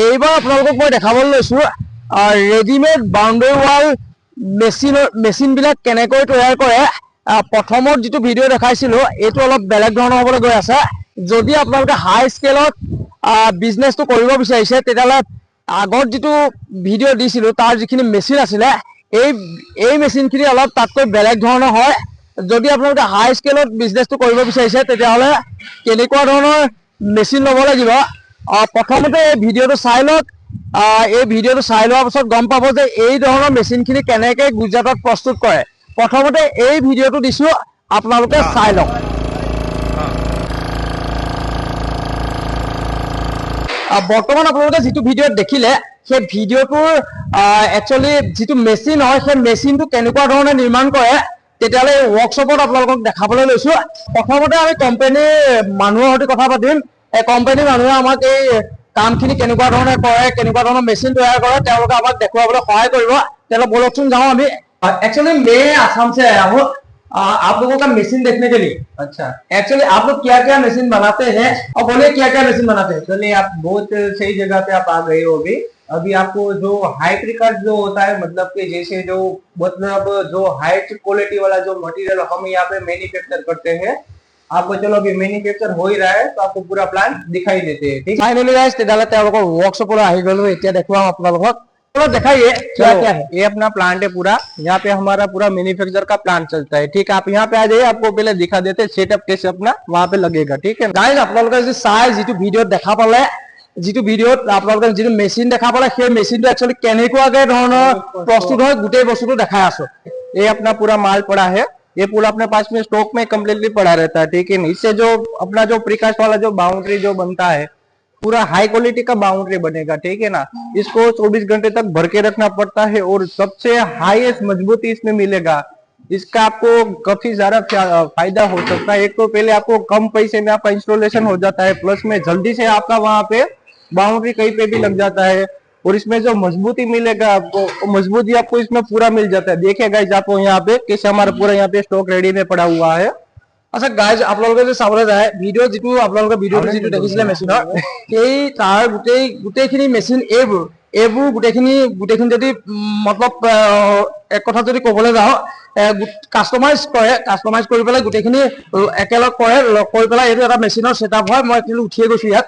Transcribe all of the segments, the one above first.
এইবাৰ আপোনালোকক মই দেখাবলৈ লৈছো ৰেডিমেড বাউণ্ডাৰী ৱাল মেচিনবিলাক কেনেকৈ তৈয়াৰ কৰে। প্ৰথমত যিটো ভিডিঅ' দেখাইছিলো এইটো অলপ বেলেগ ধৰণৰ হ'বলৈ গৈ আছে। যদি আপোনালোকে হাই স্কেলত বিজনেছটো কৰিব বিচাৰিছে তেতিয়াহ'লে আগত যিটো ভিডিঅ' দিছিলো তাৰ যিখিনি মেচিন আছিলে এই মেচিনখিনি অলপ তাতকৈ বেলেগ ধৰণৰ হয়। যদি আপোনালোকে হাই স্কেলত বিজনেছটো কৰিব বিচাৰিছে তেতিয়াহ'লে কেনেকুৱা ধৰণৰ মেচিন ল'ব লাগিব। প্ৰথমতে এই ভিডিঅ'টো চাই লওক। এই ভিডিঅ'টো চাই লোৱাৰ পাছত গম পাব যে এই ধৰণৰ মেচিনখিনি কেনেকৈ গুজৰাটত প্ৰস্তুত কৰে। প্ৰথমতে এই ভিডিঅ'টো দিছো, আপোনালোকে চাই লওক। বৰ্তমান আপোনালোকে যিটো ভিডিঅ'ত দেখিলে সেই ভিডিঅ'টোৰ একচুৱেলি যিটো মেচিন হয় সেই মেচিনটো কেনেকুৱা ধৰণে নিৰ্মাণ কৰে তেতিয়াহ'লে এই ৱৰ্কশ্বপত আপোনালোকক দেখাবলৈ লৈছো। প্ৰথমতে আমি কোম্পানীৰ মানুহৰ সৈতে কথা পাতিম। এই কোম্পানীৰ মানুহে আমাক এই কামখিনি কেনেকুৱা ধৰণে কৰে, কেনেকুৱা ধৰণৰ মেচিন তৈয়াৰ কৰে তেওঁলোকে আমাক দেখুৱাবলৈ সহায় কৰিব। তেতিয়াহ'লে বলকচোন যাওঁ আমি। एक्चुअली मैं आसाम से आया हूँ। आप लोगों का मशीन देखने के लिए। अच्छा, एक्चुअली आप लोग क्या क्या मशीन बनाते हैं और बोलिए क्या क्या मशीन बनाते हैं। चलिए, आप बहुत सही जगह पे आप आ गए हो। अभी आपको जो हाई प्रिकॉट जो होता है, मतलब कि जैसे जो हाई क्वालिटी वाला जो मटेरियल हम यहाँ पे मैन्युफैक्चर करते हैं, आपको चलो अभी मैन्युफैक्चर हो ही रहा है तो आपको पूरा प्लान दिखाई देते हैं। ठीक, फाइनली गाइस तेতিয়াহ'লে তেওঁলোকৰ ৱৰ্কশ্বপলৈ আহি গ'লো। এতিয়া দেখুৱাম আপোনালোকক। दिखाइए क्या क्या है। ये अपना प्लांट है पूरा। यहाँ पे हमारा पूरा मैन्युफैक्चर का प्लांट चलता है। ठीक है, आप यहाँ पे आ जाइए, आपको पहले दिखा देते हैं सेटअप कैसे अपना वहाँ पे लगेगा। ठीक है गाइस, আপোনালোকে যদি চাই যিটো ভিডিঅ'ত দেখা পালে, যিটো ভিডিঅ'ত আপোনালোকে যিটো মেচিন দেখা পালে সেই মেচিনটো একচুৱেলি কেনেকুৱাকে ধৰণৰ প্ৰস্তুত হয় গোটেই বস্তুটো দেখাই আছো। ये अपना पूरा माल पड़ा है, ये पूरा अपने पास में स्टॉक में कम्प्लीटली पड़ा रहता है। ठीक है, इससे जो अपना जो प्रीकास्ट वाला जो बाउंड्री जो बनता है पूरा हाई क्वालिटी का बाउंड्री बनेगा। ठीक है ना, इसको 24 घंटे तक भर के रखना पड़ता है और सबसे हाईएस्ट मजबूती इसमें मिलेगा। इसका आपको काफी ज्यादा फायदा हो सकता है। एक तो पहले आपको कम पैसे में आपका इंस्टॉलेशन हो जाता है, प्लस में जल्दी से आपका वहां पे बाउंड्री कहीं पे भी लग जाता है और इसमें जो मजबूती मिलेगा आपको, मजबूती आपको इसमें पूरा मिल जाता है। देखिएगा आपको यहाँ पे कैसे हमारा पूरा यहाँ पे स्टॉक रेडी में पड़ा हुआ है। আচ্ছা গাইজ, আপোনালোকে যদি চাবলৈ যায় ভিডিঅ' যিটো আপোনালোকে ভিডিঅ'টো যিটো দেখিছিলে মেচিনৰ সেই তাৰ গোটেইখিনি মেচিন এইবোৰ গোটেইখিনি যদি মতলব এক কথা যদি ক'বলৈ যাওঁ কাষ্টমাইজ কৰি পেলাই গোটেইখিনি একেলগ কৰি পেলাই এইটো এটা মেচিনৰ ছেটআপ হয়। মই একচুৱেলি উঠিয়ে গৈছো ইয়াত।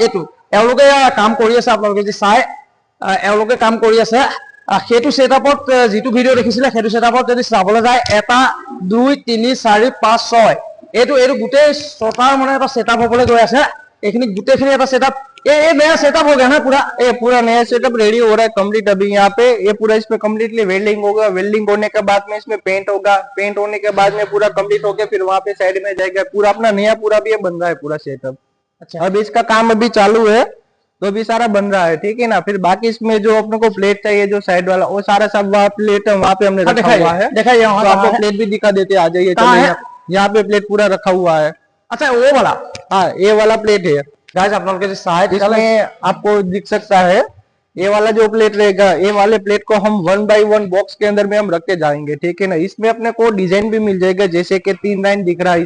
এইটো এওঁলোকে কাম কৰি আছে। আপোনালোকে যদি চাই এওঁলোকে কাম কৰি আছে। সেইটো ছেটআপত যিটো ভিডিঅ' দেখিছিলে সেইটো ছেটআপত যদি চাবলৈ যায় 1 2 3 4 5 6 এইটো গোটেই 6টাৰ মানে এটা ছেটআপ হ'বলৈ গৈ আছে। এইখিনি গোটেইখিনি এটা ছেটআপ ये नया सेटअप हो गया ना पूरा। ये पूरा नया सेटअप रेडी हो रहा है कंप्लीट अभी यहाँ पे। ये पूरा इसमें कम्प्लीटली वेल्डिंग होगा। वेल्डिंग होने के बाद में इसमें पेंट होगा। पेंट होने के बाद में पूरा कंप्लीट हो गया, फिर वहाँ पे साइड में जाएगा पूरा अपना नया पूरा भी ये बन रहा है पूरा सेटअप। अच्छा, अभी इसका काम अभी चालू है तो अभी सारा बन रहा है। ठीक है ना, फिर बाकी इसमें जो अपने को प्लेट चाहिए जो साइड वाला वो सारा सब वहाँ प्लेट वहाँ पे हमने रखा हुआ है। दिखाइए, तो आपको प्लेट भी दिखा देते आ जाइए। यहाँ पे प्लेट पूरा रखा हुआ है। अच्छा, वो वाला, हाँ ये वाला प्लेट है गाइस। आप लोग इसमें आपको दिख सकता है ये वाला जो प्लेट रहेगा, ये वाले प्लेट को हम 1 बाय 1 बॉक्स के अंदर में हम रख के जाएंगे। ठीक है ना, इसमें अपने को डिजाइन भी मिल जाएगा। जैसे कि 3 लाइन दिख रहा है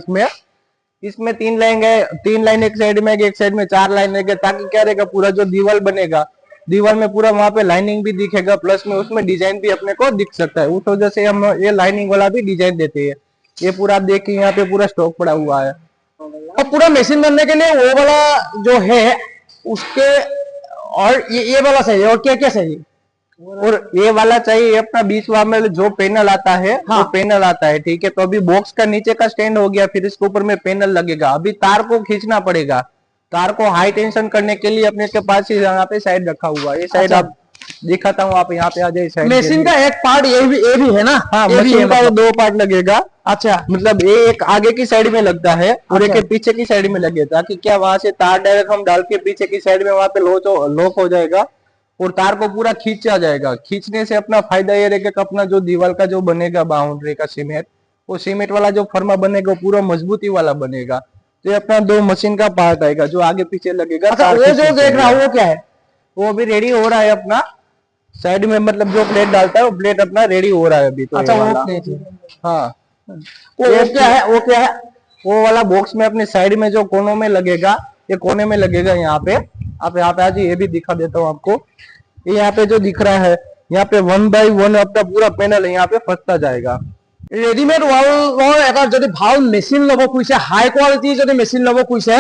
इसमें 3 लाइन है। 3 लाइन एक साइड में, एक साइड में 4 लाइन रहेगा, ताकि क्या रहेगा पूरा जो दीवार बनेगा, दीवार में पूरा वहां पे लाइनिंग भी दिखेगा, प्लस में उसमें डिजाइन भी अपने को दिख सकता है। उस वजह से हम ये लाइनिंग वाला भी डिजाइन देते हैं। ये पूरा आप देखिए यहाँ पे पूरा स्टॉक पड़ा हुआ है। और पूरा मशीन बनने के लिए वो वाला जो है उसके और ये वाला चाहिए और क्या क्या चाहिए। और ये वाला चाहिए अपना बीच में जो पैनल आता है। हाँ, वो पैनल आता है। ठीक है, तो अभी बॉक्स का नीचे का स्टैंड हो गया, फिर इसके ऊपर में पैनल लगेगा। अभी तार को खींचना पड़ेगा। तार को हाई टेंशन करने के लिए अपने के पास यहाँ पे साइड रखा हुआ है। ये साइड आप दिखाता हूँ, आप यहाँ पे आ जाइए। साइड मशीन का एक पार्ट ये भी है ना। हाँ, मशीन का 2 पार्ट लगेगा। अच्छा, मतलब ये एक आगे की साइड में लगता है और एक पीछे की साइड में लगे, ताकि क्या वहां से तार डायरेक्ट हम डाल के पीछे की साइड में वहां पे लॉक हो जाएगा और तार को पूरा खींचा जाएगा। खींचने से अपना फायदा ये रहेगा कि अपना जो दीवार का जो बनेगा बाउंड्री का सीमेंट, वो सीमेंट वाला जो फर्मा बनेगा पूरा मजबूती वाला बनेगा। तो ये अपना 2 मशीन का पार्ट आएगा जो आगे पीछे लगेगा। अच्छा, वो जो देख रहा हूँ वो क्या है? वो अभी रेडी हो रहा है अपना साइड में, मतलब जो प्लेट डालता है वो प्लेट अपना रेडी हो रहा है अभी। तो अच्छा, वो प्लेट है। हाँ, वो क्या है? वो वाला बॉक्स में अपने साइड में जो कोनों में लगेगा, ये कोने में लगेगा यहाँ पे। आप यहाँ पे आज ये भी दिखा देता हूँ आपको। ये यहाँ पे जो दिख रहा है, यहाँ पे 1 by 1 अपना पूरा पैनल यहाँ पे फंसता जाएगा। ৰেডিমেড ৱালৰ এটা যদি ভাল মেচিন ল'ব খুজিছে, হাই কোৱালিটি যদি মেচিন ল'ব খুজিছে,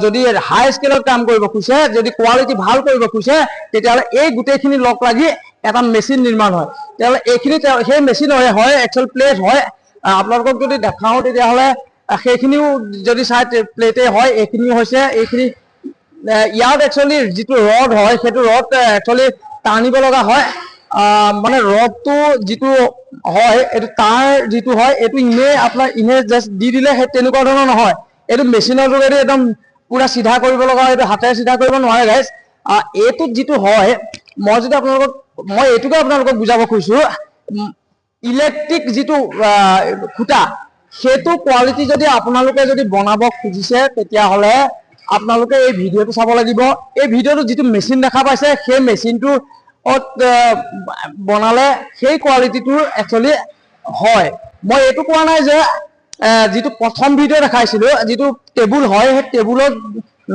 যদি হাই স্কেলত কাম কৰিব খুজিছে, যদি কোৱালিটি ভাল কৰিব খুজিছে, তেতিয়াহ'লে এই গোটেইখিনি লগ লাগি এটা মেচিন নিৰ্মাণ হয়। তেতিয়াহ'লে এইখিনি সেই মেচিনৰে হয়, একচুৱেল প্লেট হয়। আপোনালোকক যদি দেখাওঁ তেতিয়াহ'লে সেইখিনিও যদি চাই প্লেটে হয়, এইখিনিও হৈছে। এইখিনি ইয়াত একচুৱেলি যিটো ৰড হয়, সেইটো ৰড একচুৱেলি টানিব লগা হয়। মানে ৰডটো যিটো হয়, এইটো তাৰ যিটো হয়, এইটো আপোনাৰ জাষ্ট দি দিলে সেই তেনেকুৱা ধৰণৰ নহয়। এইটো মেচিনৰ যোগেদি একদম পুৰা চিধা কৰিব লগা হয়, এইটো হাতেৰে চিধা কৰিব নোৱাৰে গাইজ। এইটোত যিটো হয়, মই এইটোকে আপোনালোকক বুজাব খুজিছো, ইলেক্ট্ৰিক যিটো খুঁটা, সেইটো কোৱালিটি যদি আপোনালোকে যদি বনাব খুজিছে, তেতিয়াহ'লে আপোনালোকে এই ভিডিঅ'টো চাব লাগিব। এই ভিডিঅ'টো যিটো মেচিন দেখা পাইছে, সেই মেচিনটো বনালে সেই কোৱালিটিটোৰ একচুৱেলি হয়। মই এইটো কোৱা নাই যে যিটো প্ৰথম ভিডিঅ' দেখাইছিলো, যিটো টেবুল হয়, সেই টেবুলত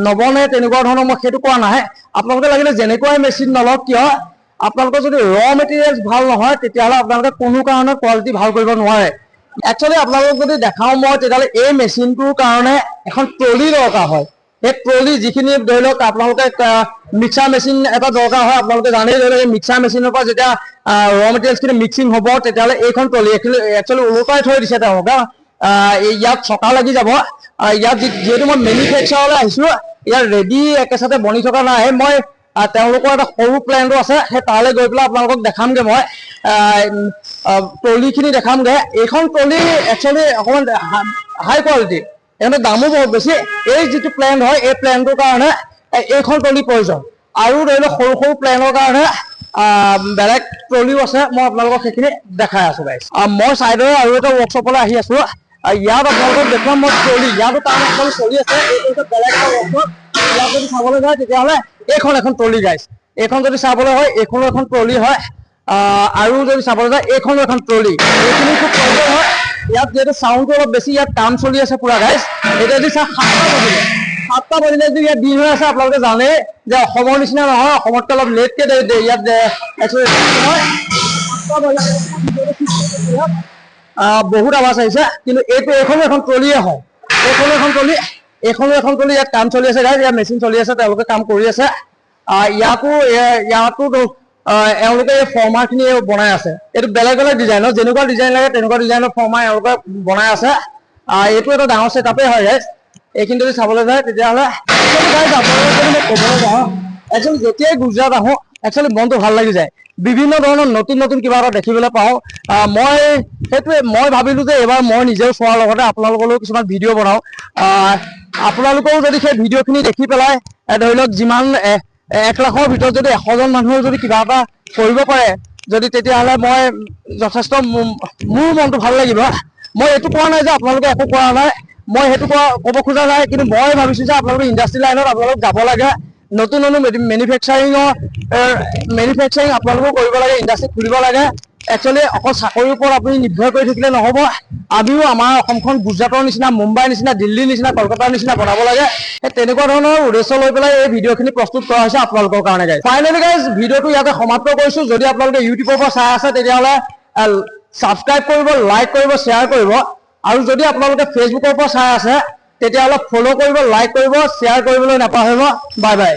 নবনে তেনেকুৱা ধৰণৰ, মই সেইটো কোৱা নাই। আপোনালোকে লাগিলে যেনেকুৱাই মেচিন নলওক কিয়, আপোনালোকৰ যদি মেটেৰিয়েলছ ভাল নহয়, তেতিয়াহ'লে আপোনালোকে কোনো কাৰণত কোৱালিটি ভাল কৰিব নোৱাৰে। একচুৱেলি আপোনালোকক যদি দেখাওঁ মই, তেতিয়াহ'লে এই মেচিনটোৰ কাৰণে এখন ট্ৰলি দৰকাৰ হয়। সেই ট্ৰলি যিখিনি ধৰি লওক আপোনালোকে মিক্সাৰ মেচিন এটা দৰকাৰ হয়, আপোনালোকে জানেই। ধৰি লওক মিক্সাৰ মেচিনৰ পৰা যেতিয়া মেটেৰিয়েলছখিনি মিক্সিং হ'ব, তেতিয়াহ'লে এইখন ট্ৰলি একচুৱেলি ওলোটাই থৈ দিছে তেওঁলোকে। ইয়াত চকা লাগি যাব। ইয়াত যিহেতু মই মেনুফেকচাৰলৈ আহিছো, ইয়াত ৰেডি একেচাতে বনি থকা নাই। মই তেওঁলোকৰ এটা সৰু প্লেনটো আছে, সেই তালৈ গৈ পেলাই আপোনালোকক দেখামগে। মই ট্ৰলিখিনি দেখামগে। এইখন ট্ৰলি একচুৱেলি অকণমান হাই কোৱালিটি, এইখনৰ দামো বহুত বেছি। এই যিটো প্লেন হয়, এই প্লেনটোৰ কাৰণে এইখন ট্ৰলি প্ৰয়োজন। আৰু ধৰি লওক সৰু সৰু প্লেনৰ কাৰণে বেলেগ ট্ৰলিও আছে, মই আপোনালোকক সেইখিনি দেখাই আছো গাইজ। মই চাইডৰে আৰু এটা ৱৰ্কশ্বপলৈ আহি আছো। ইয়াত আপোনালোকক দেখুৱাম মই ট্ৰলি। ইয়াতো কাম একচুৱেলি চলি আছে। এইটো বেলেগ এটা ৱৰ্কশ্বপ। ইয়াত যদি চাবলৈ যায়, তেতিয়াহ'লে এইখন এখন ট্ৰলি গাইজ। এইখন যদি চাবলৈ হয়, এইখনো এখন ট্ৰলি হয়। আৰু যদি চাবলৈ যায়, এইখনো এখন ট্ৰলি। এইখিনি খুব প্ৰয়োজন হয়। ইয়াত যিহেতু চাউণ্ডটো অলপ বেছি, ইয়াত কাম চলি আছে পুৰা গাইজ। এতিয়া যদি 7টা বাজিলে যদি ইয়াত দিন হৈ আছে, আপোনালোকে জানেই যে অসমৰ নিচিনা নহয়, অসমতকৈ অলপ লেটকে ইয়াত বহুত আৱাজ আহিছে। কিন্তু এইখনো এখন ট্ৰলিয়ে হয়। এইখনো এখন ট্ৰলি, এইখনো এখন ট্ৰলি। ইয়াত কাম চলি আছে গাইজ, ইয়াত মেচিন চলি আছে, তেওঁলোকে কাম কৰি আছে। ইয়াতো এওঁলোকে এই ফৰ্মাৰখিনি বনাই আছে। এইটো বেলেগ বেলেগ ডিজাইনৰ, যেনেকুৱা ডিজাইন লাগে তেনেকুৱা ডিজাইনৰ ফৰ্মাৰ এওঁলোকে বনাই আছে। এইটো এটা ডাঙৰ ছেটআপে হয় গাইজ। এইখিনি যদি চাবলৈ যায়, তেতিয়াহ'লে আপোনালোকক যদি মই ক'বলৈ যাওঁ, একচুৱেলি যেতিয়াই গুজৰাট আহোঁ, একচুৱেলি মনটো ভাল লাগি যায়। বিভিন্ন ধৰণৰ নতুন নতুন কিবা এটা দেখিবলৈ পাওঁ। মই ভাবিলো যে এইবাৰ মই নিজেও চোৱাৰ লগতে আপোনালোকলৈও কিছুমান ভিডিঅ' বনাওঁ। আপোনালোকেও যদি সেই ভিডিঅ'খিনি দেখি পেলাই ধৰি লওক যিমান 1 লাখৰ ভিতৰত যদি 100জন মানুহে যদি কিবা এটা কৰিব পাৰে, যদি তেতিয়াহ'লে মই যথেষ্ট মোৰ মনটো ভাল লাগিব। মই এইটো কোৱা নাই যে আপোনালোকে একো কৰা নাই, মই সেইটো ক'ব খোজা নাই। কিন্তু মই ভাবিছো যে আপোনালোকে ইণ্ডাষ্ট্ৰি লাইনত আপোনালোক যাব লাগে। নতুন নতুন মেনুফেকচাৰিং আপোনালোকেও কৰিব লাগে, ইণ্ডাষ্ট্ৰি খুলিব লাগে। একচুৱেলি অকল চাকৰিৰ ওপৰত আপুনি নিৰ্ভৰ কৰি থাকিলে নহ'ব। আমিও আমাৰ অসমখন গুজৰাটৰ নিচিনা, মুম্বাইৰ নিচিনা, দিল্লীৰ নিচিনা, কলকাতাৰ নিচিনা বনাব লাগে। তেনেকুৱা ধৰণৰ উদ্দেশ্য লৈ পেলাই এই ভিডিঅ'খিনি প্ৰস্তুত কৰা হৈছে আপোনালোকৰ কাৰণে গাইজ। ফাইনেলি গাইজ, ভিডিঅ'টো ইয়াতে সমাপ্ত কৰিছো। যদি আপোনালোকে ইউটিউবৰ পৰা চাই আছে, তেতিয়াহ'লে ছাবস্ক্ৰাইব কৰিব, লাইক কৰিব, শ্বেয়াৰ কৰিব। আৰু যদি আপোনালোকে ফেচবুকৰ পৰা চাই আছে, তেতিয়াহ'লে ফ'ল' কৰিব, লাইক কৰিব, শ্বেয়াৰ কৰিবলৈ নাপাহৰিব। Bye bye.